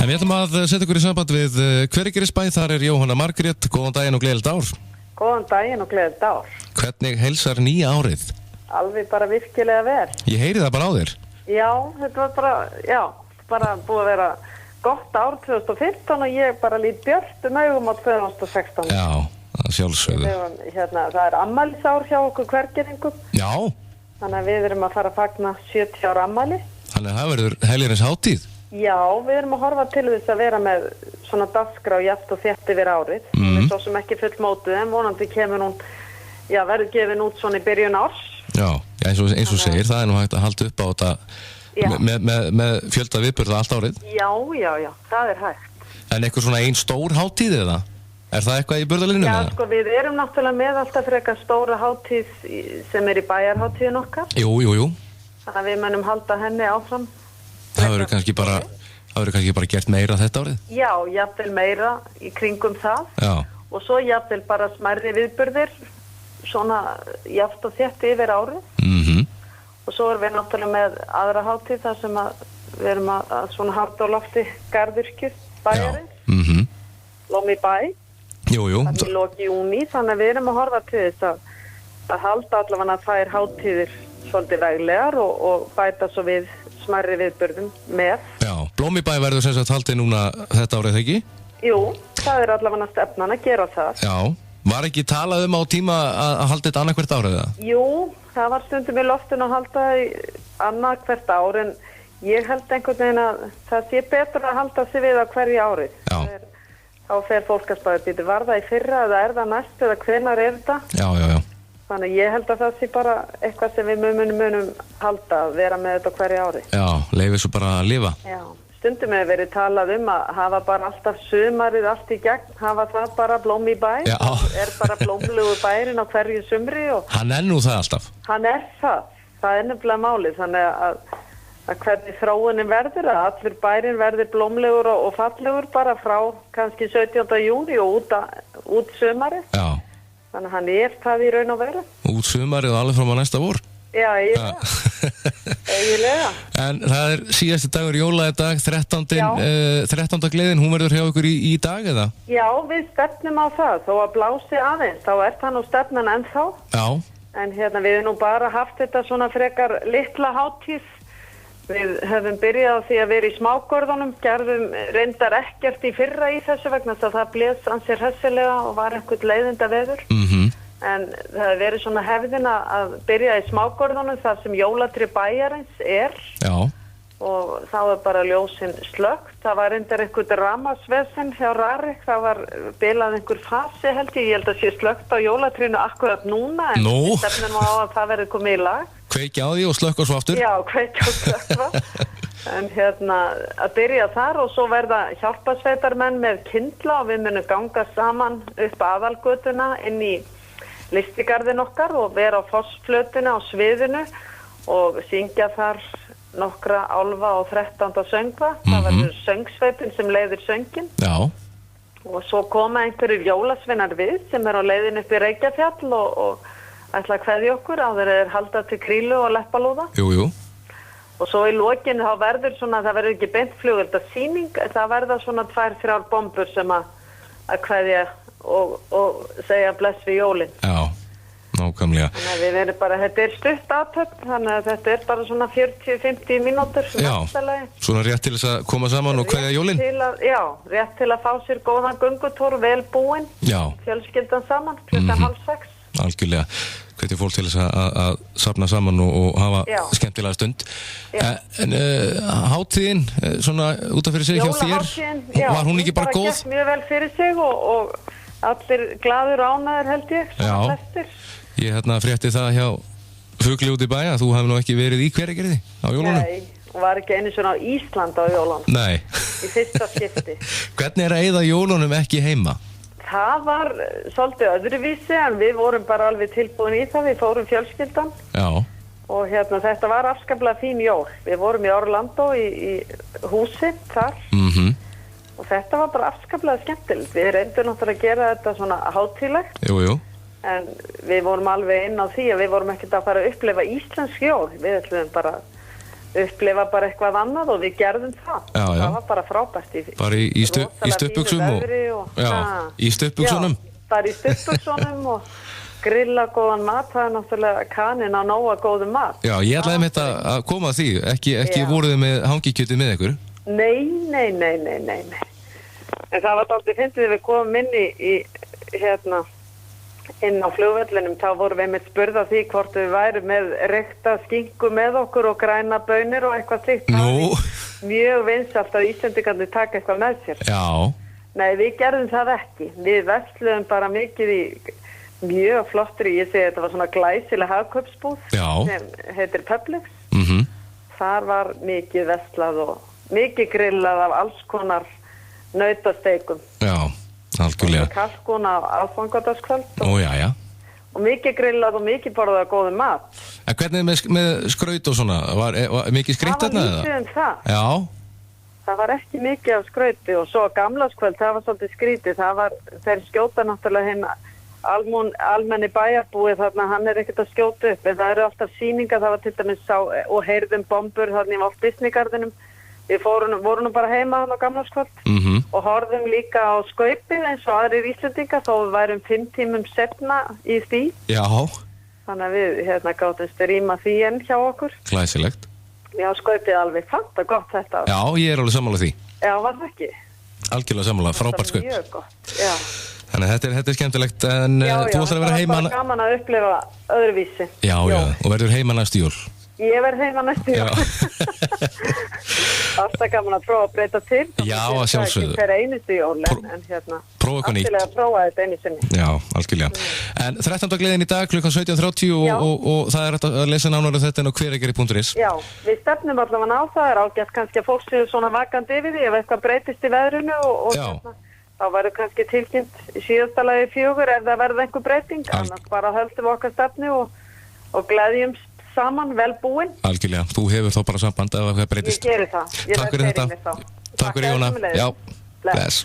En við ætlum að setja ykkur í samband við Hveragerðisbæ, þar er Jóhanna Margrét. Góðan daginn og gleðilegt ár. Góðan daginn og gleðilegt ár. Hvernig heilsar nýja árið? Alveg bara virkilega vel. Ég heyri það bara á þér. Já, þetta var bara búið að vera gott ár 2015 og ég bara lít björtum augum á 2016. Já, það sjálfsögðu. Það er afmælisár hjá okkur Hveragerðingum. Já. Þannig að við erum að fara að fagna 70 ára afmæli. Þannig að það verður heljarins hátíð. Já, við erum að horfa til þess að vera með svona dagskrá jafnt og þétt yfir árið. Það er svo sem ekki full mótuð, en vonandi kemur hún, verður gefin út svona í byrjun árs. Já, eins og segir, það er nú hægt að halda upp á þetta með fjölda viðburða allt árið. Já, það er hægt. En eitthvað svona ein stór hátíð eða? Er það eitthvað í burðalínum eða? Já, sko, við erum náttúrulega með alltaf frekar stóra hátíð sem er í bæjarhátíðin okkar. Jú. Þannig að við munum halda henni áfram. Það verður kannski bara gert meira þetta árið? Já, jafnvel meira í kringum það. Já. Og svo jafnvel bara smærri viðburðir, svona jafnt og þétt yfir árið. Og svo erum við náttúrulega með aðra hátíð þar sem við erum að svona halda á lofti garðyrkju bæjarins. Blóm í bæ. Jú. Það er loki júní, þannig að við erum að horfa til þess að halda allavega þær hátíðir svolítið veglegar og bæta svo við smærri viðburðum með. Já, Blóm í bæ verður sem sagt haldið núna þetta árið, ekki? Jú, það er allavega stefnan að gera það. Já, var ekki talað á tíma að halda þetta annað hvert árið það? Jú, það var stundum í loftinu að halda annað hvert ár, en ég held einhvern veginn að það sé betur að halda sig við á hverju árið. Já. Þá fer fólk að spáði býtu, var það í fyrra eða er það næst eða hvenær er þetta? Já. Þannig ég held að það sé bara eitthvað sem við munum halda að vera með þetta hverju ári. Já, leifir svo bara að lifa. Já, stundum hefur verið talað að hafa bara alltaf sumarið allt í gegn, hafa það bara Blóm í bæ. Já. Er bara blómlegu bærin á hverju sumri og... Hann er nú það alltaf. Hann er það. Það er nefnilega málið, þannig að hvernig þróunin verður, að allur bærin verður blómlegur og fallegur bara frá kannski 17. júní og út sumarið. Já. Þannig að hann er það í raun og veru. Út sumarið og alveg fram á næsta vor. Já, eiginlega. En það er síðasti dagur jóladag, 13. gleðin, hún verður hjá ykkur í dag eða? Já, við stefnum á það, þó að blási aðeins, þá er það nú stefnan ennþá. Já. En við erum nú bara haft þetta svona frekar litla hátíð. Við höfum byrjað á því að vera í smágörðunum, gerðum reyndar ekkert í fyrra í þessu vegna þess að það blés ansir hessilega og var einhvern leiðinda veður. En það hefur verið svona hefðin að byrja í smágörðunum þar sem jólatrí bæjarins er. Já. Og þá er bara ljósin slökkt. Það var reyndar einhvern rafmagnsvesen hjá Rarik, það var bilað einhver fasi held ég held að sé slökkt á jólatrínu akkurat núna. En stefnum á að það verður komið í lag. Kveikja á því og slökka svo aftur? Já, kveikja og slökka. En að byrja þar og svo verða hjálparsveitarmenn með kyndla og við munum ganga saman upp aðalgötuna inn í listigarðin okkar og vera á fossflötinu á sviðinu og syngja þar nokkra álfa og 13. söngva. Það verður söngsveitin sem leiðir söngin. Já. Og svo koma einhverjir jólasveinar við sem er á leiðin upp í Reykjafjall og ætla að kveðja okkur áður halda til Krílu og Leppalúða. Jú. Og svo í lokinu þá verður svona, það verður ekki beint flugeldasýning, það verða svona 2-3 bombur sem að kveðja og segja bless við jólin. Já, nákvæmlega. Þannig að við erum bara, þetta er stutt athöfn, þannig að þetta er bara svona 40-50 mínútur. Já, svona rétt til þess að koma saman og kveðja jólin? Já, rétt til að fá sér góðan göngutúr, vel búinn, fjölskyldan saman, 5:30. Algjörlega, hvetja fólk til þess að safna saman og hafa skemmtilega stund. En hátíðin, svona út af fyrir sig hjá þér, var hún ekki bara góð? Já, hún bara gekk mjög vel fyrir sig og allir glaður og ánægðir held ég, svona flestir. Ég frétti það hjá Fugli út í bæ að þú hefði nú ekki verið í Hveragerði á jólunum? Nei, hún var ekki einu svona á Ísland á jólunum. Nei. Í fyrsta skipti. Hvernig er að eyða jólunum ekki heima? Það var svolítið öðruvísi en við vorum bara alveg tilbúin í það, við fórum fjölskyldan. Já. Og þetta var afskaplega fín jól. Við vorum í Orlando í húsi þar. Og þetta var bara afskaplega skemmtilegt. Við reyndum náttúrulega að gera þetta svona hátíðlegt. Jú. En við vorum alveg inn á því að við vorum ekkert að fara að upplifa íslensk jól. Við ætlum bara upplifa bara eitthvað annað og við gerðum það. Já. Það var bara frábært. Bara í stuttbuxum í stuttbuxunum. Já, bara í stuttbuxunum og grilla góðan mat, það náttúrulega kaninn á nóga góðum mat. Já, ég ætlaði með þetta að koma að því, ekki voruð með hangikjöti með ykkur? Nei. En það var dálítið fyndið við komum inn inn á flugvellinum, þá vorum við með spurða því hvort við værum með reykta skinku með okkur og græna baunir og eitthvað slíkt. Nú. Mjög vinsælt að Íslendingarnir taka eitthvað með sér. Já. Nei, við gerðum það ekki. Við versluðum bara mikið í mjög flottri, ég segi þetta var svona glæsileg hagkaupsbúð sem heitir Publix. Þar var mikið verslað og mikið grillað af alls konar nautasteikum. Já, algjörlega. Og kalkun á aðfangadagskvöld. Já. Og mikið grillað og mikið borðað góðum mat. En hvernig með skraut og svona? Var mikið skreytt þarna? Það var lítið það. Já. Það var ekki mikið af skrauti og svo gamlárskvöld, það var svolítið skrítið. Þeir skjóta náttúrulega hinn almenni bæjarbúi þarna, hann ekkert að skjóta upp. En það eru alltaf sýningar, það var til dæmis og heyrðum bombur þarna í Walt Disney Garðinum. Við vorum bara heima þarna á gamlárskvöld og horfðum líka á skaupið eins og aðrir Íslendingar, þó við værum 5 tímum seinna í því. Já. Þannig að við gátumst rýma því enn hjá okkur. Glæsilegt. Já, skaupið alveg fanta gott þetta. Já, ég alveg sammála því. Já, var það ekki? Algjörlega sammála, frábært skaup. Mjög gott, já. Þannig að þetta er skemmtilegt, en þú ætlar að vera heima... Já, það var gaman að upplifa öðruvísi. Já, og verður heima næstu jól. Ég verð heima næstu jól. Alltaf gaman að prófa að breyta til. Já, að sjálfsögðu. Það er ekki einustu jól, en prófa eitthvað nýtt. Alltilega að prófa þetta einu sinni. Já, algjörlega. En 13. gleðin í dag klukkan 17:30 og það er að lesa nánar þetta inn á hveragerði.is. Já, við stefnum allavega á það, ágætt kannski að fólk séu svona vakandi yfir því ef eitthvað breytist í veðrinu og þá verður kannski tilkynnt í síðasta lagi 4 ef það verður einhver breyting, annars bara höldum við okkar stefnu og gleðjumst saman, vel búin. Algjörlega, þú hefur þá bara samband ef það breytist. Ég geri það. Takk fyrir þetta. Takk fyrir Jóna. Já, bless.